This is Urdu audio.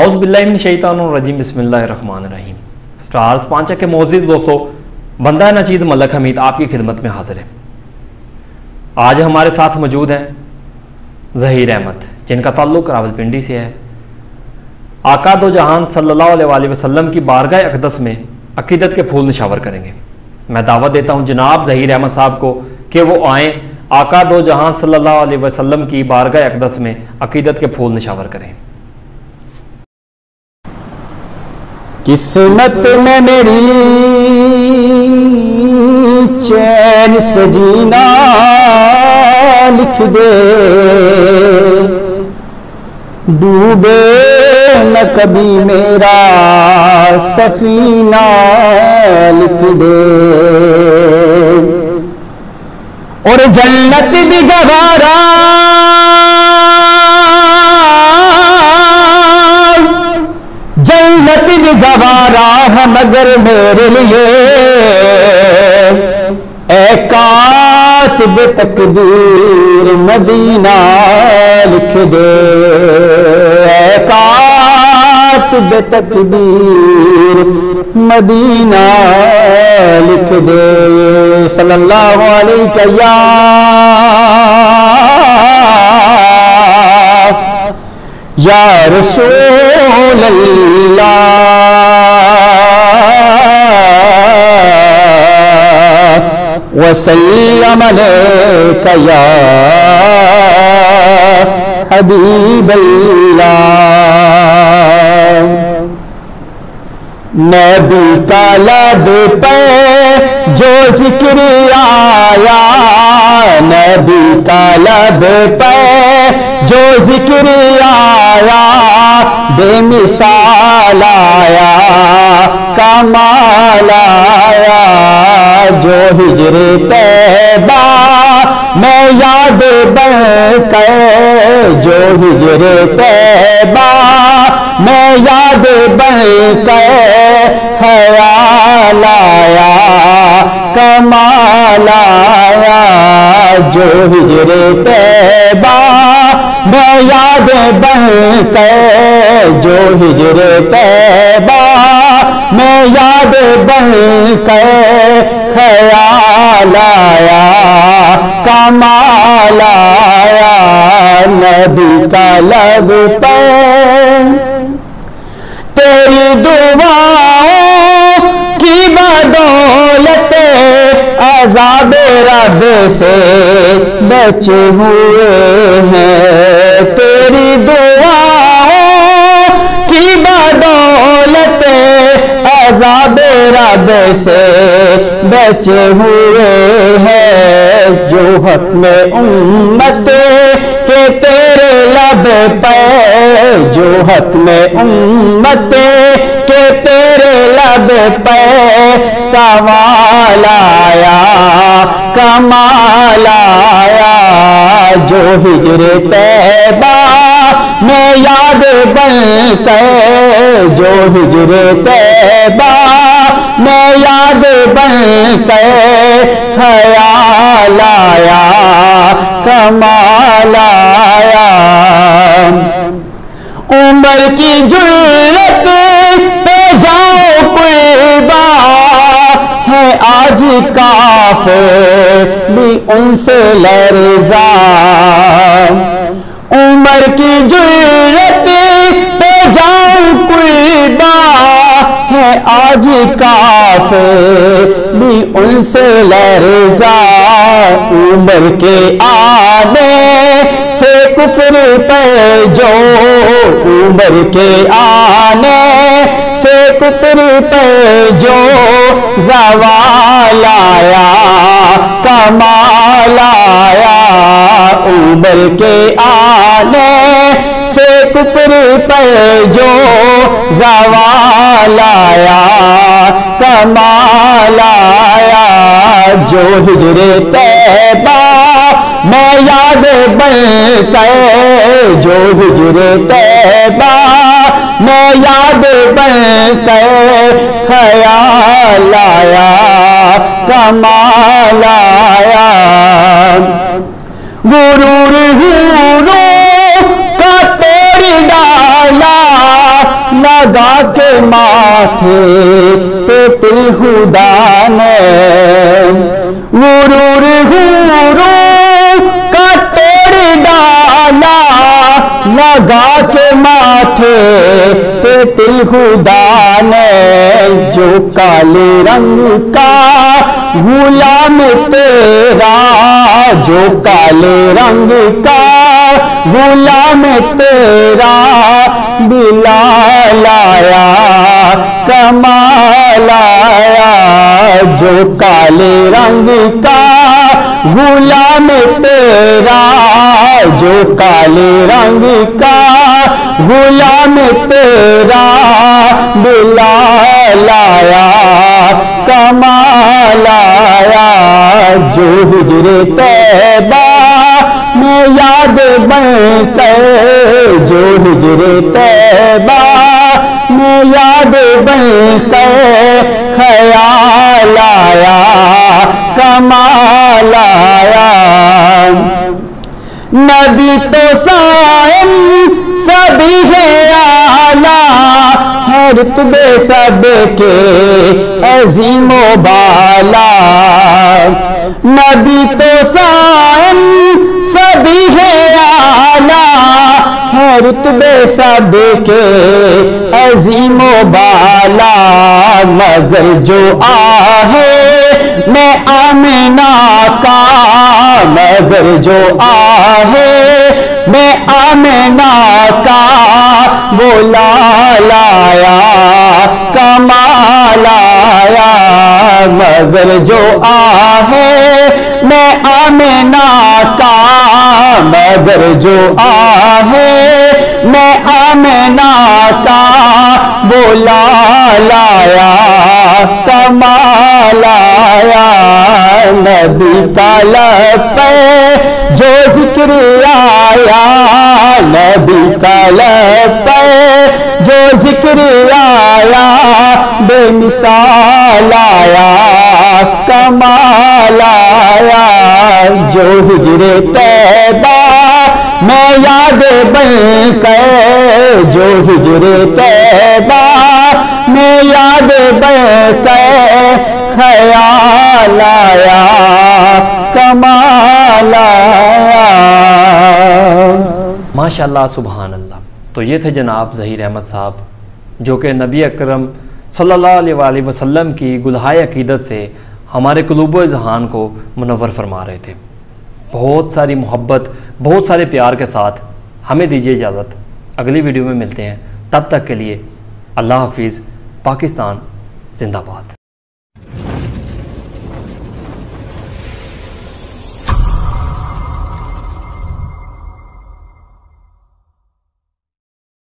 اعوذ باللہ من الشیطان الرجیم بسم اللہ الرحمن الرحیم۔ سٹارز پانچا کے معزز دوستو، بندہ ناچیز ملک حمید آپ کی خدمت میں حاضر ہے۔ آج ہمارے ساتھ موجود ہیں ظہیر احمد، جن کا تعلق راولپنڈی سے ہے۔ آقا دو جہان صلی اللہ علیہ وآلہ وسلم کی بارگاہ اقدس میں عقیدت کے پھول نشاور کریں گے۔ میں دعوت دیتا ہوں جناب ظہیر احمد صاحب کو کہ وہ آئیں، آقا دو جہان صلی اللہ علیہ وسلم کی بارگاہ اقدس میں عقیدت کے پھول نشاور کریں۔ قسمت میں میری چین سے جینا لکھ دے، ڈوبے نہ کبھی میرا سفینہ لکھ دے، اور جنت بھی گوارا جنت بھی گوارا ہے مگر میرے لیے، اے کاتب تقدیر مدینہ لکھ دے، اے کاتب تقدیر مدینہ لکھ دے۔ صلی اللہ علیہ یا رسول اللہ، وسلم علیک یا حبیب اللہ۔ نبی کا لب پہ جو ذکر آیا، نبی کا لب پہ جو ذکر آیا، بے مثال آیا کمال آیا، جو ہجر طیبہ میں یاد بن کر، جو ہجر طیبہ میں یاد بن کر، خیال آیا کمال آیا، جو ہجر طیبہ میں یاد بن کر، جو ہجر طیبہ میں یاد بن کر، خیال آیا کمال آیا، نبی کا لب پر تیری دعاؤں کی بدولت عذاب رب سے بچے ہوئے ہیں، تیری دعاؤں کی بدولت عذاب رب سے بچے ہوئے ہیں، جو حق میں امت کہ تیرے لب پہ، جو حق میں امت کہ تیرے لب پہ، سوال آیا کمال آیا، جو ہجر طیبہ میں یاد بن کر، جو ہجر طیبہ میں یاد بن کر، خیال آیا کمال آیا، عمر کی جرت پہ جاؤ قربا ہے آج کافر بھی ان سے لرزا، عمر کی جرت پہ جاؤ قربا ہے آج کافر بھی ان سے لرزا، عمر کے آنے سے کفر پہ جو، عمر کے آنے سے کفر پہ جو، زوال آیا کمال آیا، عمر کے آنے سے کفر پہ جو، زوال آیا کمال آیا، جو ہجر طیبہ میں یاد بن کر، جو ہجر طیبہ میں یاد بن کر، خیال آیا کمال آیا، غرور کا توڑ ڈالا لگا کے ماتھے پہ تل خدا نے غرور کا توڑ ڈالا لگا کے ماتھے پہ تل خدا نے جو کالے رنگ کا غلام تیرا جو کالے رنگ کا غلام تیرا بلال آیا کمال آیا جو کالے رنگ کا غلام تیرا جو کالے رنگ کا غلام تیرا بلال آیا کمال آیا جو ہجر طیبہ میں یاد بن کر جو ہجر طیبہ میں یاد بن کر خیال آیا کمال آیا نبی تو سائن سبھی ہے اعلیٰ ہے رتبے سب کے عظیم و بالا نبی تو سائن سبھی ہے اعلیٰ ہے رتبے سب کے عظیم و بالا مگر جو آہے میں آمنہ کا مگر جو آہے میں آمنہ کا وہ لال آیا کمال آیا مگر جو آہے میں آمنہ کا مگر جو آہے میں آمنہ کا وہ لال آیا کمال آیا نبی کا لب پہ جو ذکر آیا نبی کا لب پہ جو ذکر آیا بے مثال آیا کمال آیا جو ہجر طیبہ میں یاد بن کر جو ہجر طیبہ میں یاد بن کر خیال آیا کمال آیا ماشاءاللہ سبحان اللہ۔ تو یہ تھے جناب ظہیر احمد صاحب جو کہ نبی اکرم صلی اللہ علیہ وآلہ وسلم کی گلہائے عقیدت سے ہمارے قلوب و اذہان کو منور فرما رہے تھے۔ بہت ساری محبت بہت سارے پیار کے ساتھ ہمیں دیجیے اجازت، اگلی ویڈیو میں ملتے ہیں، تب تک کے لیے اللہ حافظ۔ پاکستان زندہ باد۔